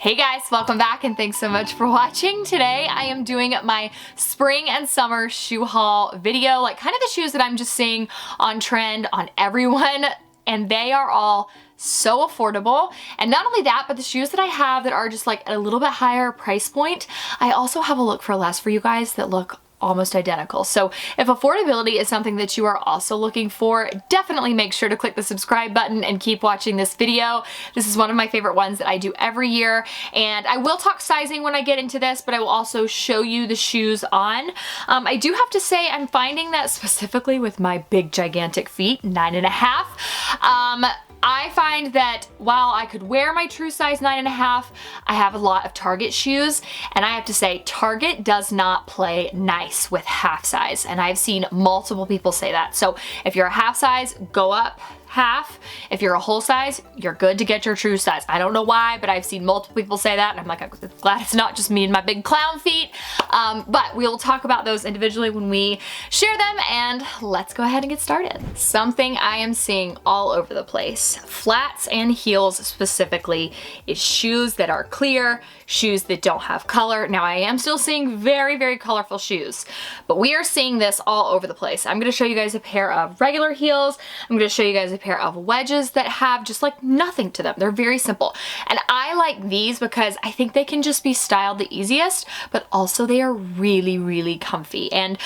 Hey guys, welcome back and thanks so much for watching. Today I am doing my spring and summer shoe haul video, like kind of the shoes that I'm just seeing on trend on everyone, and they are all so affordable. And not only that, but the shoes that I have that are just like at a little bit higher price point, I also have a look for less for you guys that look almost identical. So if affordability is something that you are also looking for, definitely make sure to click the subscribe button and keep watching this video. This is one of my favorite ones that I do every year, and I will talk sizing when I get into this, but I will also show you the shoes on. I do have to say I'm finding that specifically with my big gigantic feet, 9.5, I find that while I could wear my true size 9.5, I have a lot of Target shoes, and I have to say Target does not play nice with half size, and I've seen multiple people say that. So if you're a half size, go up half. If you're a whole size, you're good to get your true size. I don't know why, but I've seen multiple people say that, and I'm like, I'm glad it's not just me and my big clown feet. But we'll talk about those individually when we share them, and let's go ahead and get started. Something I am seeing all over the place, flats and heels specifically, is shoes that are clear, shoes that don't have color. Now I am still seeing very, very colorful shoes, but we are seeing this all over the place. I'm gonna show you guys a pair of regular heels. I'm gonna show you guys a pair of wedges that have just like nothing to them. They're very simple. And I like these because I think they can just be styled the easiest, but also they are really, really comfy. And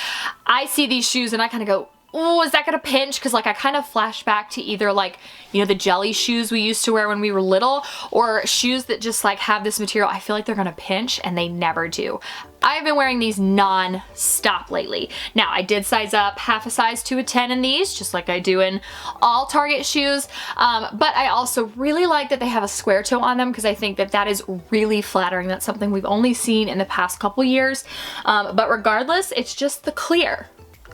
I see these shoes and I kind of go, oh, is that gonna pinch? Because like I kind of flash back to either like, you know, the jelly shoes we used to wear when we were little, or shoes that just like have this material. I feel like they're gonna pinch, and they never do. I've been wearing these non-stop lately. Now I did size up half a size to a 10 in these, just like I do in all Target shoes, but I also really like that they have a square toe on them because I think that that is really flattering. That's something we've only seen in the past couple years, but regardless, it's just the clear.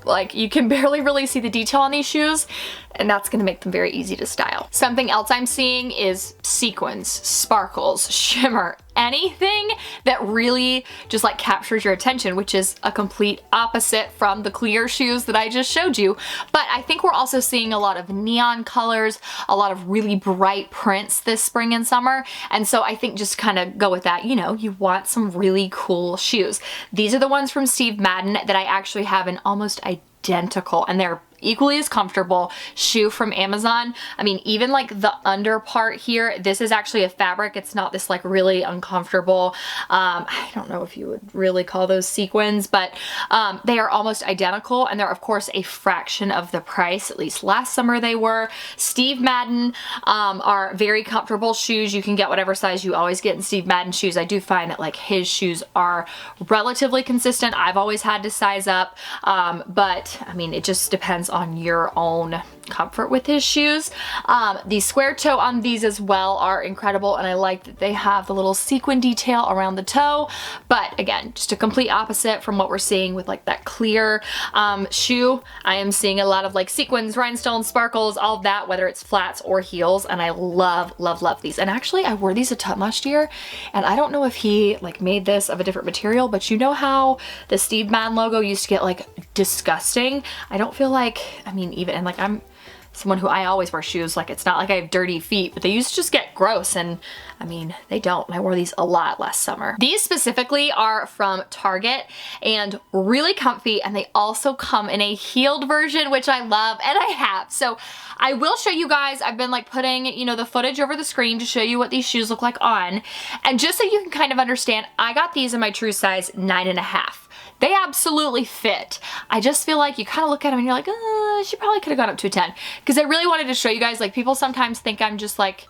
Like, you can barely really see the detail on these shoes, and that's gonna make them very easy to style. Something else I'm seeing is sequins, sparkles, shimmer, anything that really just like captures your attention, which is a complete opposite from the clear shoes that I just showed you. But I think we're also seeing a lot of neon colors, a lot of really bright prints this spring and summer, and so I think just kind of go with that. You know, you want some really cool shoes. These are the ones from Steve Madden that I actually have an almost identical, and they're equally as comfortable shoe from Amazon. I mean, even like the under part here, this is actually a fabric. It's not this like really uncomfortable, I don't know if you would really call those sequins, but they are almost identical, and they're of course a fraction of the price. At least last summer they were. Steve Madden are very comfortable shoes. You can get whatever size you always get in Steve Madden shoes. I do find that like his shoes are relatively consistent. I've always had to size up, but I mean, it just depends on your own comfort with his shoes. The square toe on these as well are incredible, and I like that they have the little sequin detail around the toe, but again, just a complete opposite from what we're seeing with like that clear shoe. I am seeing a lot of like sequins, rhinestones, sparkles, all of that, whether it's flats or heels, and I love, love, love these. And actually I wore these a ton last year, and I don't know if he like made this of a different material, but you know how the Steve Madden logo used to get like disgusting? I don't feel like, I mean, even, and like I'm someone who I always wear shoes, like it's not like I have dirty feet, but they used to just get gross, and I mean, they don't. I wore these a lot last summer. These specifically are from Target and really comfy, and they also come in a heeled version, which I love, and I have. So I will show you guys, I've been like putting, you know, the footage over the screen to show you what these shoes look like on, and just so you can kind of understand, I got these in my true size 9.5. They absolutely fit. I just feel like you kind of look at them and you're like, she probably could have gone up to a 10. Because I really wanted to show you guys, like people sometimes think I'm just like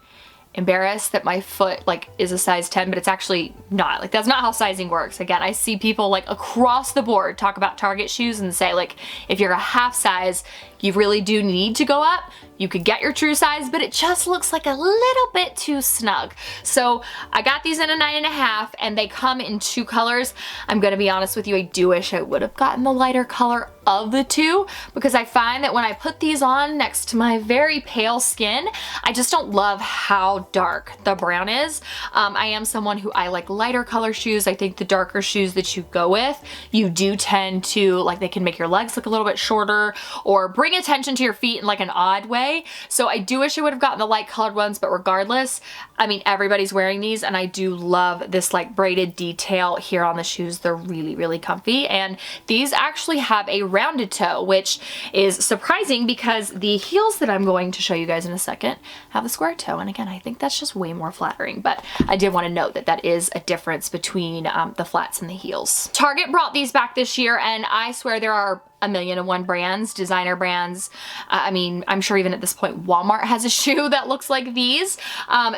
embarrassed that my foot like is a size 10, but it's actually not. Like that's not how sizing works. Again, I see people like across the board talk about Target shoes and say like, if you're a half size, you really do need to go up. You could get your true size, but it just looks like a little bit too snug. So I got these in a 9.5, and they come in 2 colors. I'm gonna be honest with you, I do wish I would have gotten the lighter color of the 2, because I find that when I put these on next to my very pale skin, I just don't love how dark the brown is. I am someone who I like lighter color shoes. I think the darker shoes that you go with, you do tend to, like, they can make your legs look a little bit shorter or bring bring attention to your feet in like an odd way. So I do wish I would have gotten the light colored ones, but regardless, I mean, everybody's wearing these and I do love this like braided detail here on the shoes. They're really, really comfy. And these actually have a rounded toe, which is surprising because the heels that I'm going to show you guys in a second have a square toe. And again, I think that's just way more flattering, but I did want to note that that is a difference between the flats and the heels. Target brought these back this year, and I swear there are a million and one brands, designer brands. I mean, I'm sure even at this point, Walmart has a shoe that looks like these.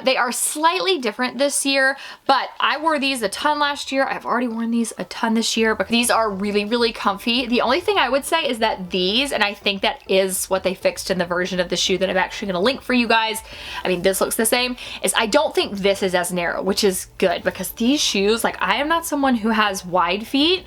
They are slightly different this year, but I wore these a ton last year. I've already worn these a ton this year, but these are really, really comfy. The only thing I would say is that these, and I think that is what they fixed in the version of the shoe that I'm actually gonna link for you guys. I mean, this looks the same, is I don't think this is as narrow, which is good because these shoes, like I am not someone who has wide feet,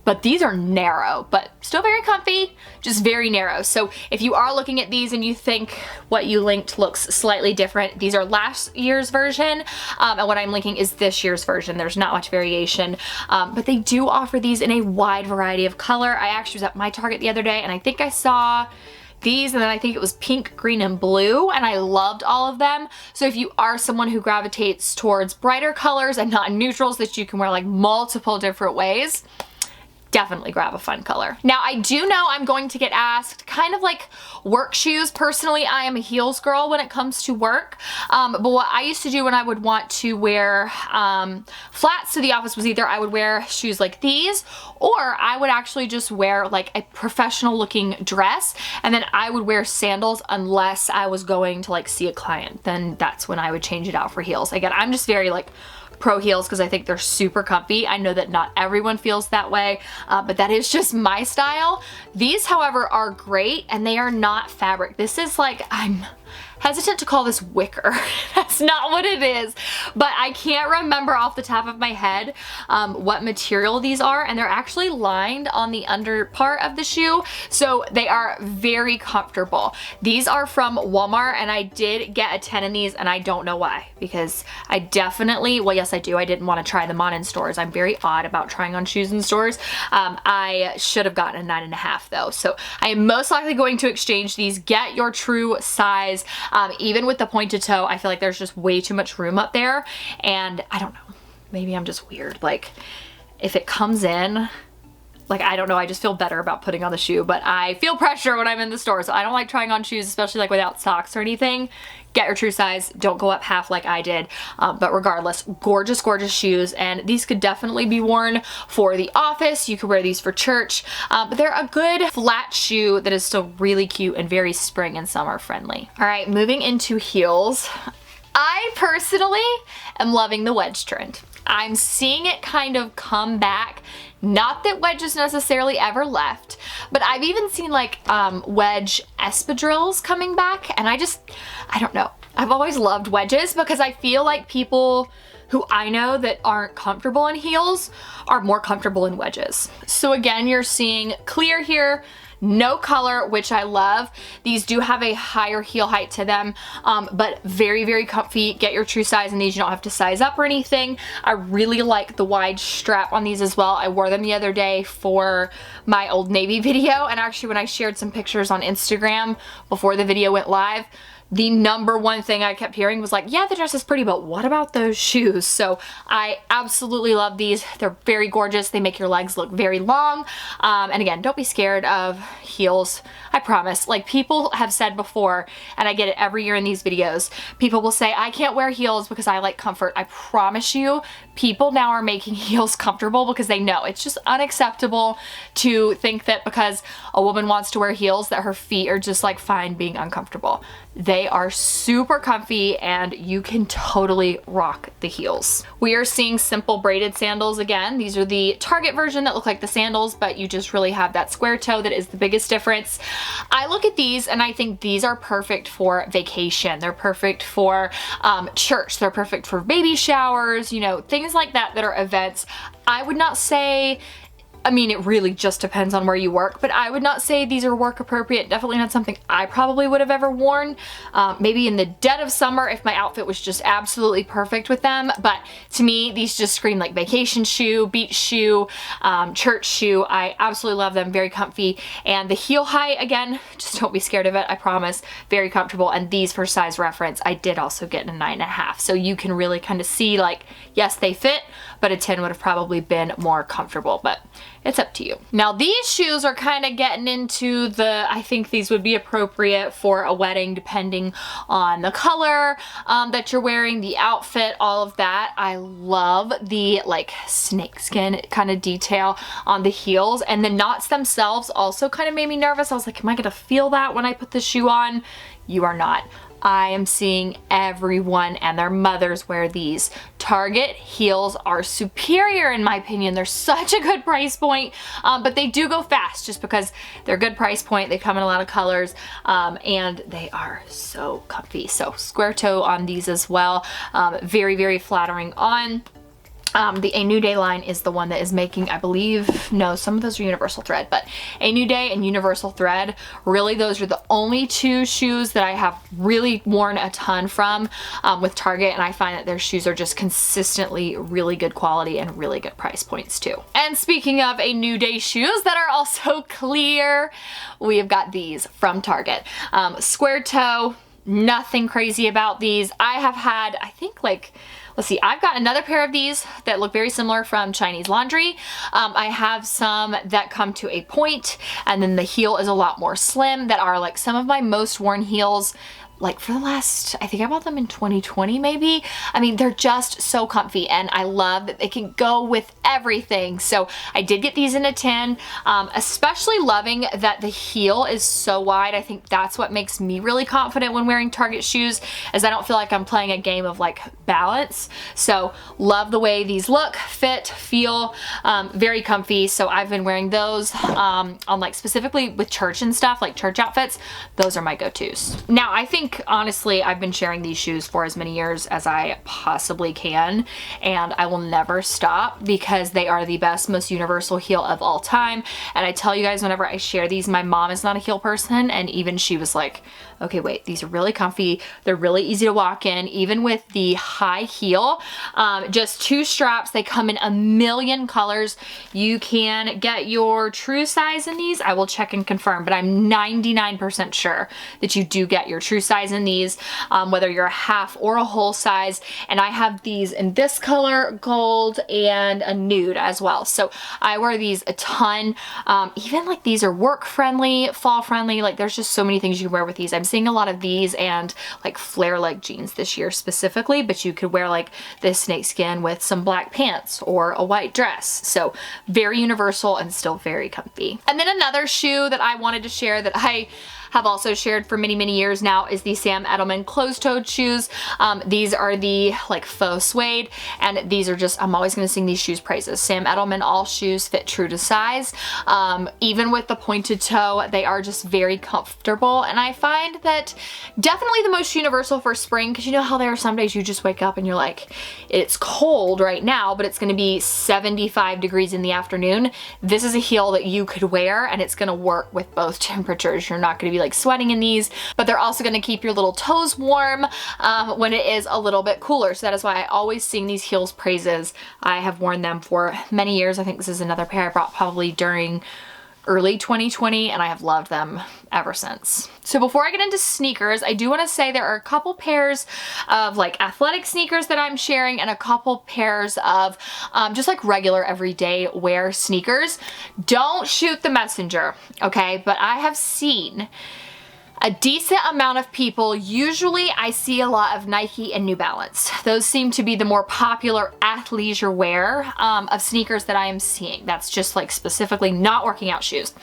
but these are narrow, but still very comfy, just very narrow. So if you are looking at these and you think what you linked looks slightly different, these are last year's version, and what I'm linking is this year's version. There's not much variation, but they do offer these in a wide variety of color. I actually was at my Target the other day and I think I saw these, and then I think it was pink, green, and blue, and I loved all of them. So if you are someone who gravitates towards brighter colors and not neutrals that you can wear like multiple different ways, definitely grab a fun color. Now I do know I'm going to get asked kind of like work shoes. Personally, I am a heels girl when it comes to work. But what I used to do when I would want to wear flats to the office was either I would wear shoes like these, or I would actually just wear like a professional looking dress, and then I would wear sandals unless I was going to like see a client. Then that's when I would change it out for heels. Again, I'm just very like pro heels because I think they're super comfy. I know that not everyone feels that way, but that is just my style. These, however, are great and they are not fabric. This is like, I'm hesitant to call this wicker. That's not what it is, but I can't remember off the top of my head what material these are, and they're actually lined on the under part of the shoe, so they are very comfortable. These are from Walmart, and I did get a 10 in these, and I don't know why, because I definitely, well, yes I do, I didn't want to try them on in stores. I'm very odd about trying on shoes in stores. I should have gotten a 9.5 though, so I am most likely going to exchange these. Get your true size. Even with the pointed toe, I feel like there's just way too much room up there, and I don't know, maybe I'm just weird. Like if it comes in, like I don't know, I just feel better about putting on the shoe, but I feel pressure when I'm in the store, so I don't like trying on shoes, especially like without socks or anything. Get your true size, don't go up half like I did, but regardless, gorgeous, gorgeous shoes, and these could definitely be worn for the office. You could wear these for church, but they're a good flat shoe that is still really cute and very spring and summer friendly. All right, moving into heels. I personally am loving the wedge trend. I'm seeing it kind of come back. Not that wedges necessarily ever left, but I've even seen like wedge espadrilles coming back, and I don't know. I've always loved wedges because I feel like people who I know that aren't comfortable in heels are more comfortable in wedges. So again, you're seeing clear here, no color, which I love. These do have a higher heel height to them, but very, very comfy. Get your true size in these. You don't have to size up or anything. I really like the wide strap on these as well. I wore them the other day for my Old Navy video, and actually when I shared some pictures on Instagram before the video went live, the number one thing I kept hearing was like, yeah, the dress is pretty, but what about those shoes? So I absolutely love these. They're very gorgeous. They make your legs look very long. And again, don't be scared of heels. I promise. Like people have said before, and I get it every year in these videos, people will say, I can't wear heels because I like comfort. I promise you, people now are making heels comfortable because they know it's just unacceptable to think that because a woman wants to wear heels that her feet are just like fine being uncomfortable. They are super comfy and you can totally rock the heels. We are seeing simple braided sandals again. These are the Target version that look like the sandals, but you just really have that square toe that is the biggest difference. I look at these and I think these are perfect for vacation. They're perfect for church. They're perfect for baby showers, you know, things like that that are events. I would not say I mean, it really just depends on where you work, but I would not say these are work appropriate. Definitely not something I probably would have ever worn. Maybe in the dead of summer if my outfit was just absolutely perfect with them, but to me, these just scream like vacation shoe, beach shoe, church shoe. I absolutely love them, very comfy. And the heel height, again, just don't be scared of it, I promise. Very comfortable, and these, for size reference, I did also get a 9.5. So you can really kind of see, like, yes, they fit, but a 10 would have probably been more comfortable, but it's up to you. Now these shoes are kind of getting into the, I think these would be appropriate for a wedding depending on the color that you're wearing, the outfit, all of that. I love the like snakeskin kind of detail on the heels, and the knots themselves also kind of made me nervous. I was like, am I gonna feel that when I put the shoe on? You are not. I am seeing everyone and their mothers wear these. Target heels are superior in my opinion. They're such a good price point, but they do go fast just because they're a good price point. They come in a lot of colors, and they are so comfy. So square toe on these as well. Very, very flattering on. The A New Day line is the one that is making, I believe, no, some of those are Universal Thread, but A New Day and Universal Thread, really those are the only two shoes that I have really worn a ton from with Target, and I find that their shoes are just consistently really good quality and really good price points too. And speaking of A New Day shoes that are also clear, we have got these from Target. Square toe, nothing crazy about these. I have had, I think like, let's see, I've got another pair of these that look very similar from Chinese Laundry. I have some that come to a point, and then the heel is a lot more slim, that are like some of my most worn heels like for the last, I think I bought them in 2020 maybe. I mean, they're just so comfy, and I love that they can go with everything. So I did get these in a 10, especially loving that the heel is so wide. I think that's what makes me really confident when wearing Target shoes, as I don't feel like I'm playing a game of like balance. So love the way these look, fit, feel, very comfy. So I've been wearing those on like specifically with church and stuff, like church outfits. Those are my go-tos. Now I think honestly, I've been sharing these shoes for as many years as I possibly can, and I will never stop because they are the best, most universal heel of all time. And I tell you guys, whenever I share these, my mom is not a heel person, and even she was like, okay, wait, these are really comfy. They're really easy to walk in, even with the high heel. Just two straps. They come in a million colors. You can get your true size in these. I will check and confirm, but I'm 99% sure that you do get your true size in these, whether you're a half or a whole size. And I have these in this color, gold, and a nude as well. So I wear these a ton. Even like these are work friendly, fall friendly. Like there's just so many things you can wear with these. I'm seeing a lot of these and like flare leg jeans this year specifically, but you could wear like this snakeskin with some black pants or a white dress. So very universal and still very comfy. And then another shoe that I wanted to share that I have also shared for many, many years now is the Sam Edelman closed-toed shoes. These are the like faux suede, and these are just, I'm always gonna sing these shoes praises. Sam Edelman, all shoes fit true to size. Even with the pointed toe, they are just very comfortable, and I find that definitely the most universal for spring, because you know how there are some days you just wake up and you're like, it's cold right now, but it's gonna be 75 degrees in the afternoon. This is a heel that you could wear, and it's gonna work with both temperatures. You're not gonna be like sweating in these, but they're also gonna keep your little toes warm when it is a little bit cooler. So that is why I always sing these heels praises. I have worn them for many years. I think this is another pair I bought probably during early 2020, and I have loved them ever since. So before I get into sneakers, I do want to say there are a couple pairs of like athletic sneakers that I'm sharing, and a couple pairs of just like regular everyday wear sneakers. Don't shoot the messenger, okay? But I have seen a decent amount of people. Usually I see a lot of Nike and New Balance. Those seem to be the more popular athleisure wear of sneakers that I am seeing. That's just like specifically not working out shoes.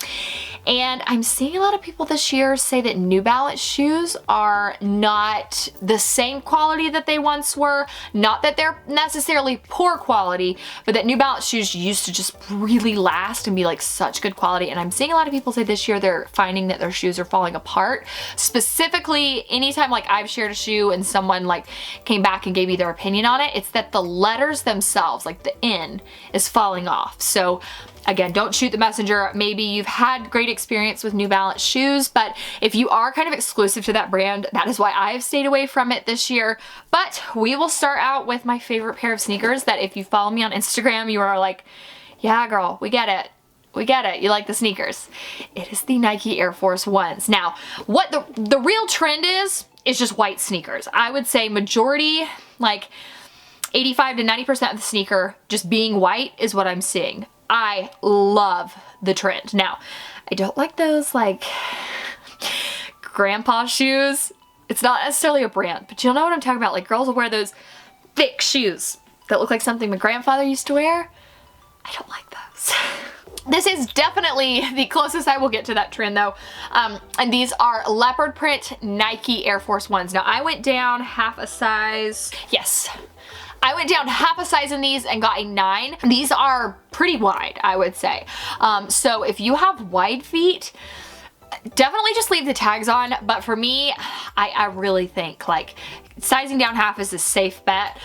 And I'm seeing a lot of people this year say that New Balance shoes are not the same quality that they once were. Not that they're necessarily poor quality, but that New Balance shoes used to just really last and be like such good quality. And I'm seeing a lot of people say this year they're finding that their shoes are falling apart. shirt. Specifically, anytime like I've shared a shoe and someone like came back and gave me their opinion on it, it's that the letters themselves, like the N, is falling off. So again, don't shoot the messenger. Maybe you've had great experience with New Balance shoes, but if you are kind of exclusive to that brand, that is why I've stayed away from it this year. But we will start out with my favorite pair of sneakers that if you follow me on Instagram, you are like, yeah, girl, we get it. We get it. You like the sneakers. It is the Nike Air Force Ones. Now, what the real trend is just white sneakers. I would say majority, like 85 to 90% of the sneaker just being white is what I'm seeing. I love the trend. Now, I don't like those like grandpa shoes. It's not necessarily a brand, but you'll know what I'm talking about. Like girls will wear those thick shoes that look like something my grandfather used to wear. I don't like those. This is definitely the closest I will get to that trend though. And these are leopard print Nike Air Force Ones. Now I went down half a size. Yes. I went down half a size in these and got a 9. These are pretty wide, I would say. So if you have wide feet, definitely just leave the tags on. But for me, I really think like sizing down half is a safe bet.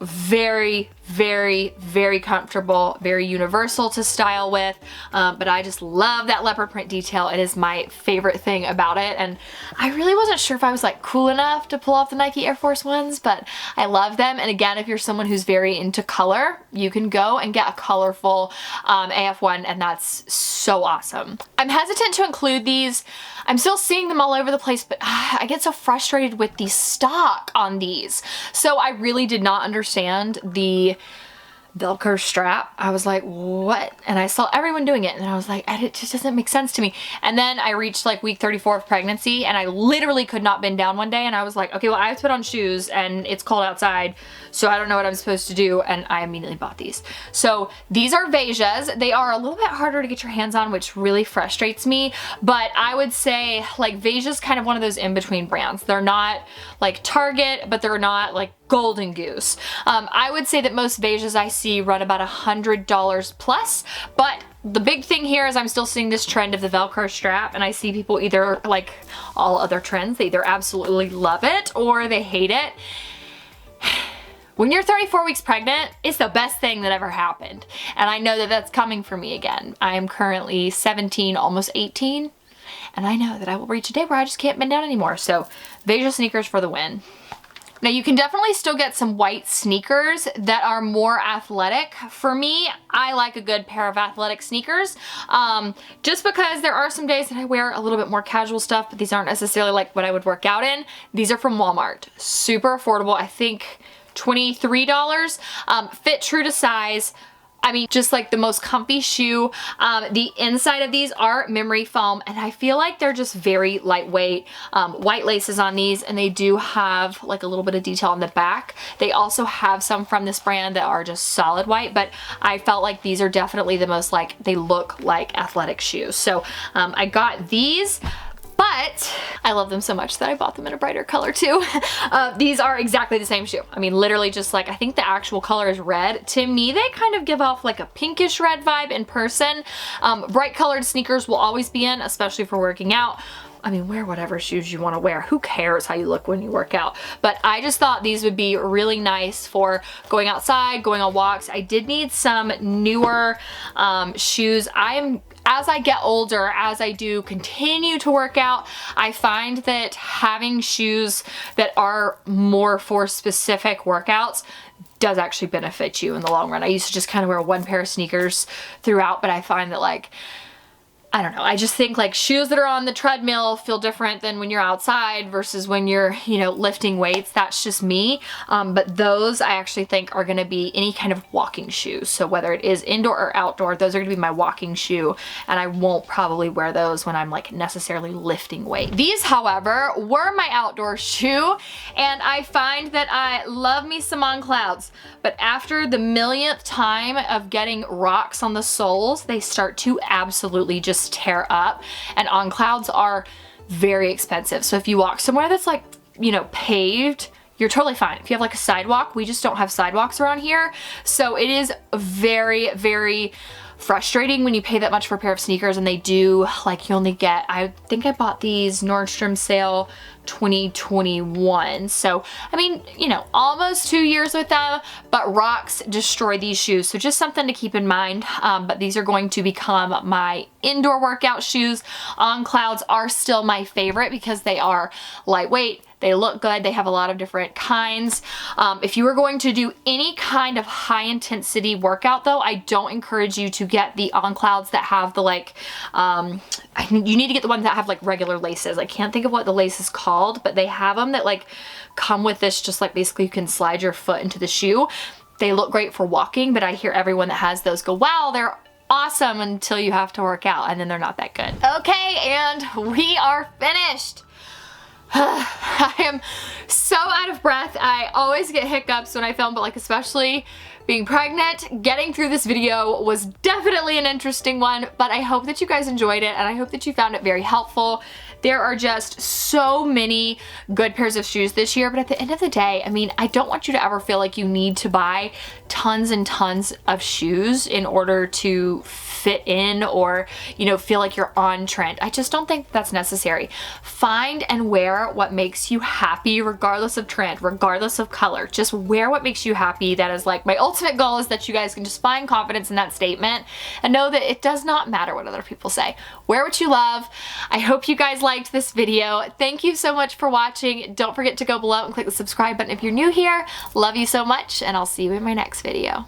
Very, very, very comfortable, very universal to style with. But I just love that leopard print detail. It is my favorite thing about it. And I really wasn't sure if I was like cool enough to pull off the Nike Air Force Ones, but I love them. And again, if you're someone who's very into color, you can go and get a colorful AF1, and that's so awesome. I'm hesitant to include these. I'm still seeing them all over the place, but I get so frustrated with the stock on these. So I really did not understand the Velcro strap. I was like, what? And I saw everyone doing it and I was like, it just doesn't make sense to me. And then I reached like week 34 of pregnancy and I literally could not bend down one day and I was like, okay, well I have to put on shoes and it's cold outside, so I don't know what I'm supposed to do, and I immediately bought these. So these are Vejas. They are a little bit harder to get your hands on, which really frustrates me, but I would say like Veja's kind of one of those in-between brands. They're not like Target, but they're not like Golden Goose. I would say that most Vejas I see run about $100 plus, but the big thing here is I'm still seeing this trend of the Velcro strap, and I see people either like all other trends, they either absolutely love it or they hate it. When you're 34 weeks pregnant, it's the best thing that ever happened. And I know that that's coming for me again. I am currently 17, almost 18, and I know that I will reach a day where I just can't bend down anymore. So Veja sneakers for the win. Now you can definitely still get some white sneakers that are more athletic. For me, I like a good pair of athletic sneakers, just because there are some days that I wear a little bit more casual stuff, but these aren't necessarily like what I would work out in. These are from Walmart. Super affordable. I think $23. Fit true to size. I mean, just like the most comfy shoe. The inside of these are memory foam, and I feel like they're just very lightweight. White laces on these, and they do have like a little bit of detail on the back. They also have some from this brand that are just solid white, but I felt like these are definitely the most like, they look like athletic shoes. So I got these. But I love them so much that I bought them in a brighter color too. These are exactly the same shoe. I mean, literally just like, I think the actual color is red. To me, they kind of give off like a pinkish red vibe in person. Bright colored sneakers will always be in, especially for working out. I mean, wear whatever shoes you want to wear. Who cares how you look when you work out? But I just thought these would be really nice for going outside, going on walks. I did need some newer shoes. As I get older, as I do continue to work out, I find that having shoes that are more for specific workouts does actually benefit you in the long run. I used to just kind of wear one pair of sneakers throughout, but I find that like, I don't know, I just think like shoes that are on the treadmill feel different than when you're outside versus when you're, you know, lifting weights. That's just me. But those I actually think are gonna be any kind of walking shoes. So whether it is indoor or outdoor, those are gonna be my walking shoe, and I won't probably wear those when I'm like necessarily lifting weight. These, however, were my outdoor shoe, and I find that I love me some On Clouds, but after the millionth time of getting rocks on the soles, they start to absolutely just tear up, and On Clouds are very expensive. So if you walk somewhere that's like, you know, paved, you're totally fine. If you have like a sidewalk, we just don't have sidewalks around here. So it is very, very frustrating when you pay that much for a pair of sneakers and they do, like, you only get, I think I bought these Nordstrom sale 2021. So, I mean, you know, almost 2 years with them, but rocks destroy these shoes. So just something to keep in mind. But these are going to become my indoor workout shoes. On Clouds are still my favorite because they are lightweight. They look good. They have a lot of different kinds. If you are going to do any kind of high intensity workout though, I don't encourage you to get the On Clouds that have the like, you need to get the ones that have like regular laces. I can't think of what the lace is called, but they have them that like come with this, just like basically you can slide your foot into the shoe. They look great for walking, but I hear everyone that has those go, wow, they're awesome until you have to work out, and then they're not that good. Okay, and we are finished. I am so out of breath. I always get hiccups when I film, but like especially being pregnant, getting through this video was definitely an interesting one, but I hope that you guys enjoyed it and I hope that you found it very helpful. There are just so many good pairs of shoes this year, but at the end of the day, I mean, I don't want you to ever feel like you need to buy tons and tons of shoes in order to fit in or, you know, feel like you're on trend. I just don't think that's necessary. Find and wear what makes you happy regardless of trend, regardless of color. Just wear what makes you happy. That is like my ultimate goal, is that you guys can just find confidence in that statement and know that it does not matter what other people say. Wear what you love. I hope you guys liked this video. Thank you so much for watching. Don't forget to go below and click the subscribe button if you're new here. Love you so much, and I'll see you in my next video.